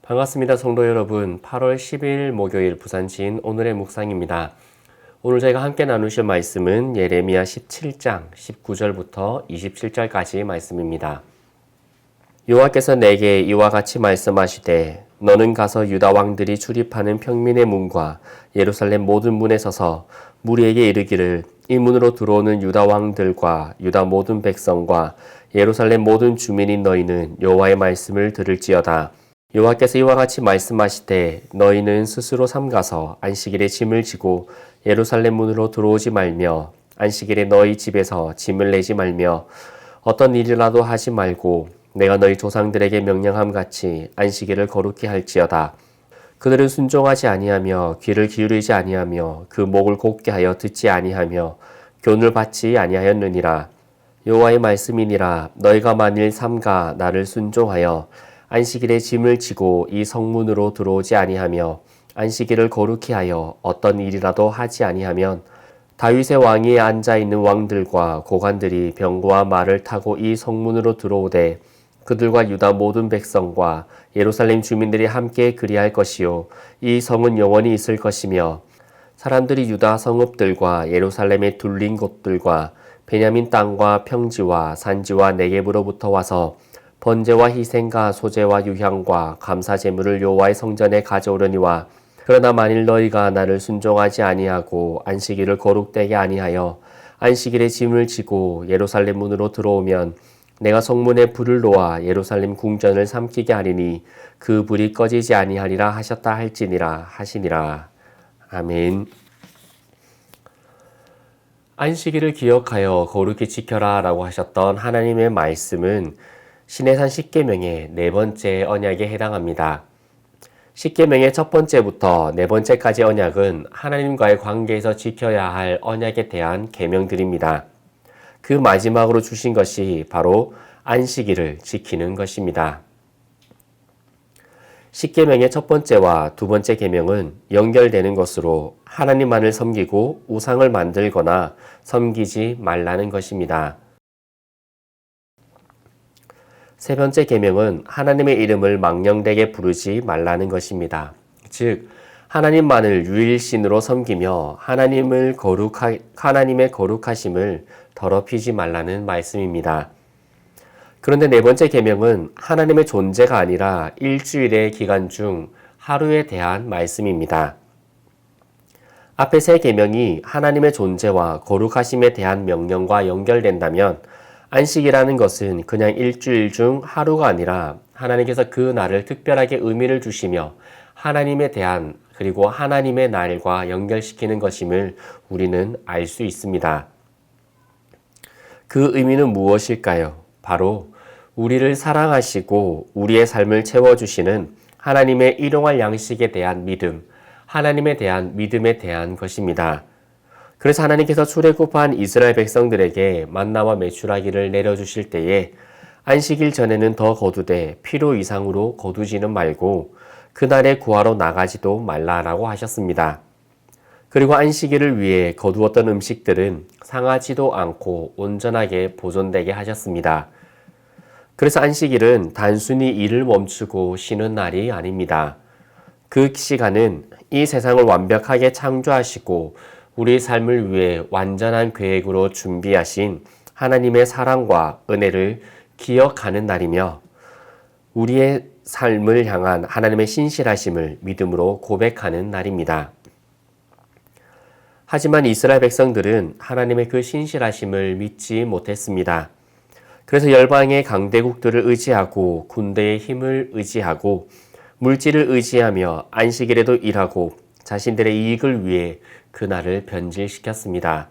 반갑습니다. 성도 여러분. 8월 10일 목요일 부산시인 오늘의 묵상입니다. 오늘 저희가 함께 나누실 말씀은 예레미야 17장 19절부터 27절까지 말씀입니다. 여호와께서 내게 이와 같이 말씀하시되 너는 가서 유다 왕들이 출입하는 평민의 문과 예루살렘 모든 문에 서서 무리에게 이르기를 이 문으로 들어오는 유다 왕들과 유다 모든 백성과 예루살렘 모든 주민인 너희는 여호와의 말씀을 들을지어다. 여호와께서 이와 같이 말씀하시되 너희는 스스로 삼가서 안식일에 짐을 지고 예루살렘 문으로 들어오지 말며 안식일에 너희 집에서 짐을 내지 말며 어떤 일이라도 하지 말고 내가 너희 조상들에게 명령함 같이 안식일을 거룩히 할지어다. 그들은 순종하지 아니하며 귀를 기울이지 아니하며 그 목을 곧게 하여 듣지 아니하며 교훈을 받지 아니하였느니라. 여호와의 말씀이니라. 너희가 만일 삼가 나를 순종하여 안식일에 짐을 지고 이 성문으로 들어오지 아니하며 안식일을 거룩히 하여 어떤 일이라도 하지 아니하면 다윗의 왕위에 앉아있는 왕들과 고관들이 병거와 말을 타고 이 성문으로 들어오되 그들과 유다 모든 백성과 예루살렘 주민들이 함께 그리할 것이요 이 성은 영원히 있을 것이며 사람들이 유다 성읍들과 예루살렘의 둘린 곳들과 베냐민 땅과 평지와 산지와 네겝으로부터 와서 번제와 희생과 소제와 유향과 감사 제물을 여호와의 성전에 가져오려니와 그러나 만일 너희가 나를 순종하지 아니하고 안식일을 거룩되게 아니하여 안식일에 짐을 지고 예루살렘 문으로 들어오면 내가 성문에 불을 놓아 예루살렘 궁전을 삼키게 하리니 그 불이 꺼지지 아니하리라 하셨다 할지니라 하시니라. 아멘. 안식일을 기억하여 거룩히 지켜라 라고 하셨던 하나님의 말씀은 시내산 십계명의 네 번째 언약에 해당합니다. 십계명의 첫 번째부터 네 번째까지 언약은 하나님과의 관계에서 지켜야 할 언약에 대한 계명들입니다. 그 마지막으로 주신 것이 바로 안식일을 지키는 것입니다. 십계명의 첫 번째와 두 번째 계명은 연결되는 것으로 하나님만을 섬기고 우상을 만들거나 섬기지 말라는 것입니다. 세 번째 계명은 하나님의 이름을 망령되게 부르지 말라는 것입니다. 즉 하나님만을 유일신으로 섬기며 하나님의 거룩하심을 더럽히지 말라는 말씀입니다. 그런데 네 번째 계명은 하나님의 존재가 아니라 일주일의 기간 중 하루에 대한 말씀입니다. 앞에 세 계명이 하나님의 존재와 거룩하심에 대한 명령과 연결된다면 안식이라는 것은 그냥 일주일 중 하루가 아니라 하나님께서 그 날을 특별하게 의미를 주시며 하나님에 대한 그리고 하나님의 날과 연결시키는 것임을 우리는 알 수 있습니다. 그 의미는 무엇일까요? 바로 우리를 사랑하시고 우리의 삶을 채워주시는 하나님의 일용할 양식에 대한 믿음, 하나님에 대한 믿음에 대한 것입니다. 그래서 하나님께서 출애굽한 이스라엘 백성들에게 만나와 메추라기를 내려주실 때에 안식일 전에는 더 거두되 필요 이상으로 거두지는 말고 그날에 구하러 나가지도 말라라고 하셨습니다. 그리고 안식일을 위해 거두었던 음식들은 상하지도 않고 온전하게 보존되게 하셨습니다. 그래서 안식일은 단순히 일을 멈추고 쉬는 날이 아닙니다. 그 시간은 이 세상을 완벽하게 창조하시고 우리 삶을 위해 완전한 계획으로 준비하신 하나님의 사랑과 은혜를 기억하는 날이며 우리의 삶을 향한 하나님의 신실하심을 믿음으로 고백하는 날입니다. 하지만 이스라엘 백성들은 하나님의 그 신실하심을 믿지 못했습니다. 그래서 열방의 강대국들을 의지하고 군대의 힘을 의지하고 물질을 의지하며 안식일에도 일하고 자신들의 이익을 위해 그날을 변질시켰습니다.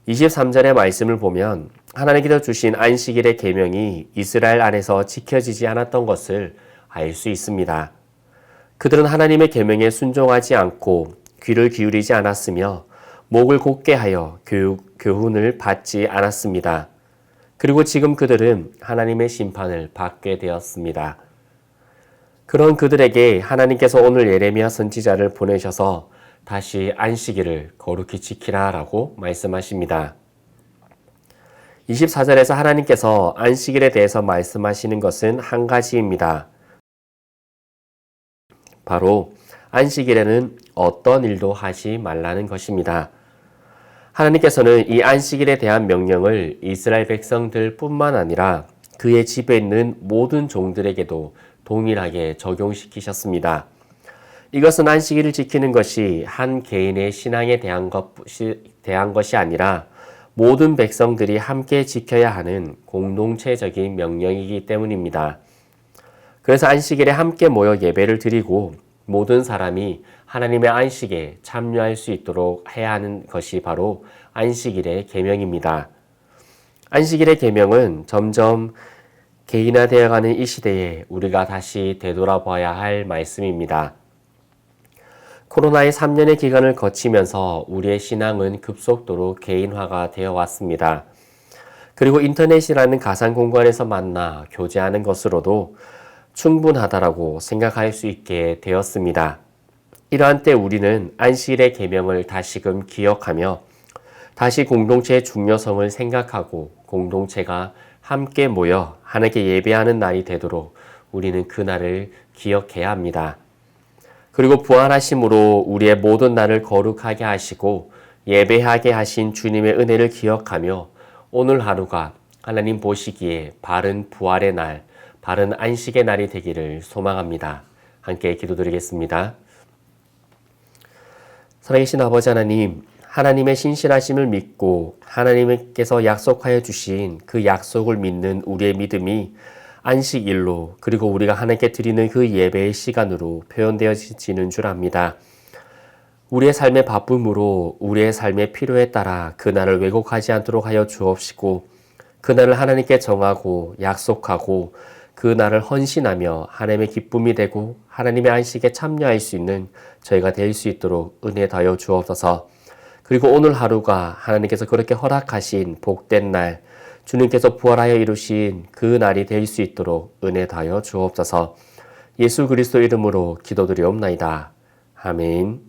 23절의 말씀을 보면 하나님께서 주신 안식일의 계명이 이스라엘 안에서 지켜지지 않았던 것을 알 수 있습니다. 그들은 하나님의 계명에 순종하지 않고 귀를 기울이지 않았으며 목을 곧게 하여 교훈을 받지 않았습니다. 그리고 지금 그들은 하나님의 심판을 받게 되었습니다. 그런 그들에게 하나님께서 오늘 예레미야 선지자를 보내셔서 다시 안식일을 거룩히 지키라 라고 말씀하십니다. 24절에서 하나님께서 안식일에 대해서 말씀하시는 것은 한 가지입니다. 바로 안식일에는 어떤 일도 하지 말라는 것입니다. 하나님께서는 이 안식일에 대한 명령을 이스라엘 백성들 뿐만 아니라 그의 집에 있는 모든 종들에게도 동일하게 적용시키셨습니다. 이것은 안식일을 지키는 것이 한 개인의 신앙에 대한 것이 아니라 모든 백성들이 함께 지켜야 하는 공동체적인 명령이기 때문입니다. 그래서 안식일에 함께 모여 예배를 드리고 모든 사람이 하나님의 안식에 참여할 수 있도록 해야 하는 것이 바로 안식일의 계명입니다. 안식일의 계명은 점점 개인화되어가는 이 시대에 우리가 다시 되돌아봐야 할 말씀입니다. 코로나의 3년의 기간을 거치면서 우리의 신앙은 급속도로 개인화가 되어 왔습니다. 그리고 인터넷이라는 가상 공간에서 만나 교제하는 것으로도 충분하다라고 생각할 수 있게 되었습니다. 이러한 때 우리는 안식일의 계명을 다시금 기억하며 다시 공동체의 중요성을 생각하고 공동체가 함께 모여 하나님께 예배하는 날이 되도록 우리는 그 날을 기억해야 합니다. 그리고 부활하심으로 우리의 모든 날을 거룩하게 하시고 예배하게 하신 주님의 은혜를 기억하며 오늘 하루가 하나님 보시기에 바른 부활의 날, 바른 안식의 날이 되기를 소망합니다. 함께 기도드리겠습니다. 살아계신 아버지 하나님, 하나님의 신실하심을 믿고 하나님께서 약속하여 주신 그 약속을 믿는 우리의 믿음이 안식일로 그리고 우리가 하나님께 드리는 그 예배의 시간으로 표현되어지는 줄 압니다. 우리의 삶의 바쁨으로 우리의 삶의 필요에 따라 그날을 왜곡하지 않도록 하여 주옵시고 그날을 하나님께 정하고 약속하고 그날을 헌신하며 하나님의 기쁨이 되고 하나님의 안식에 참여할 수 있는 저희가 될 수 있도록 은혜 다여 주옵소서. 그리고 오늘 하루가 하나님께서 그렇게 허락하신 복된 날, 주님께서 부활하여 이루신 그 날이 될 수 있도록 은혜 다여 주옵소서. 예수 그리스도 이름으로 기도드리옵나이다. 아멘.